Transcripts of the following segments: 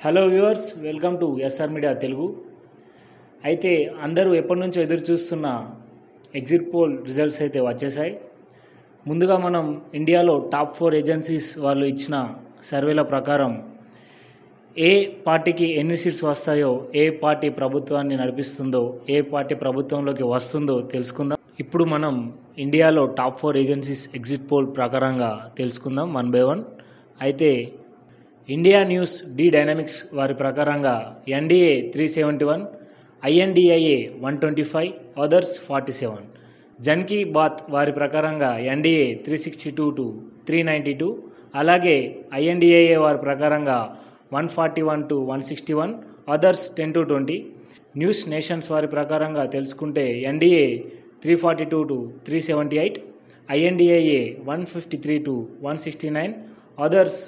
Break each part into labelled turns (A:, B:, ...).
A: Hello viewers, welcome to SR media Telugu. అయితే అందరూ ఎప్పటి నుంచో ఎదురు చూస్తున్న ఎగ్జిట్ పోల్ రిజల్ట్స్ అయితే వచ్చేసాయి. ముందుగా మనం ఇండియాలో టాప్ 4 ఏజెన్సీస్ వాళ్ళు ఇచ్చిన సర్వేల ప్రకారం ఏ పార్టీకి ఎన్ని సీట్స్ వస్తాయో, ఏ పార్టీ ప్రభుత్వాన్ని నడిపిస్తుందో, ఏ పార్టీ ప్రభుత్వంలోకి వస్తుందో తెలుసుకుందాం. ఇప్పుడు మనం ఇండియాలో టాప్ 4 ఏజెన్సీస్ ఎగ్జిట్ పోల్ ప్రకారంగా తెలుసుకుందాం వన్ బై వన్. అయితే ఇండియా న్యూస్ డి డైనమిక్స్ వారి ప్రకారంగా NDA 371, INDIA 125, others 47. Jan Ki Baat వారి ప్రకారంగా ఎన్డీఏ 362 to 392, అలాగే ఐఎన్డిఐఏ వారి ప్రకారంగా 141 to 161, others 10 to 20. News nations వారి ప్రకారంగా తెలుసుకుంటే NDA 342 to 378, India 153 to 169, others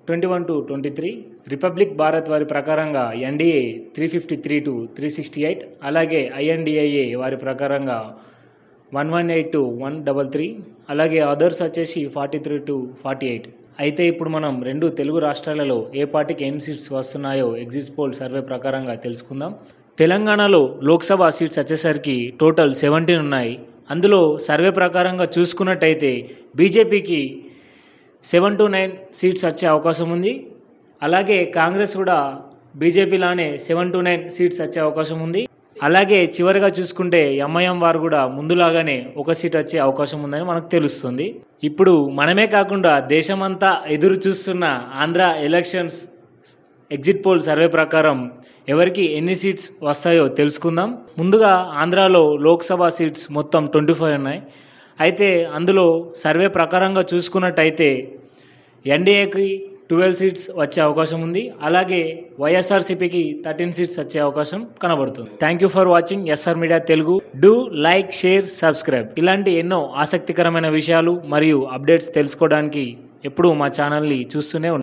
A: 21 to 23. Republic Bharat వారి ప్రకారంగా ఎన్డీఏ 353 to 368, అలాగే ఐఎన్డిఐఏ వారి ప్రకారంగా 118 to 133, అలాగే అదర్స్ వచ్చేసి 43 to 48. అయితే ఇప్పుడు మనం రెండు తెలుగు రాష్ట్రాలలో ఏ పార్టీకి ఎన్ని సీట్స్ వస్తున్నాయో ఎగ్జిట్ పోల్ సర్వే ప్రకారంగా తెలుసుకుందాం. తెలంగాణలో లోక్సభ సీట్స్ వచ్చేసరికి టోటల్ 17 ఉన్నాయి. అందులో సర్వే ప్రకారంగా చూసుకున్నట్టయితే బీజేపీకి 7 to 9 సీట్స్ వచ్చే అవకాశం ఉంది. అలాగే కాంగ్రెస్ కూడా బీజేపీలానే 7 to 9 సీట్స్ వచ్చే అవకాశం ఉంది. అలాగే చివరిగా చూసుకుంటే ఎంఐఎం వారు కూడా ముందులాగానే ఒక సీట్ వచ్చే అవకాశం ఉందని మనకు తెలుస్తుంది. ఇప్పుడు మనమే కాకుండా దేశమంతా ఎదురు చూస్తున్న Andhra elections exit poll survey ప్రకారం ఎవరికి ఎన్ని సీట్స్ వస్తాయో తెలుసుకుందాం. ముందుగా ఆంధ్రాలో లోక్సభ సీట్స్ మొత్తం 25 ఉన్నాయి. అయితే అందులో సర్వే ప్రకారంగా చూసుకున్నట్టయితే ఎన్డీఏకి 12 సీట్స్ వచ్చే అవకాశం ఉంది. అలాగే వైఎస్ఆర్సీపీకి 13 సీట్స్ వచ్చే అవకాశం కనబడుతుంది. Thank you for watching SR media Telugu. Do like, share, subscribe. ఇలాంటి ఎన్నో ఆసక్తికరమైన విషయాలు మరియు అప్డేట్స్ తెలుసుకోవడానికి ఎప్పుడూ మా ఛానల్ని చూస్తూనే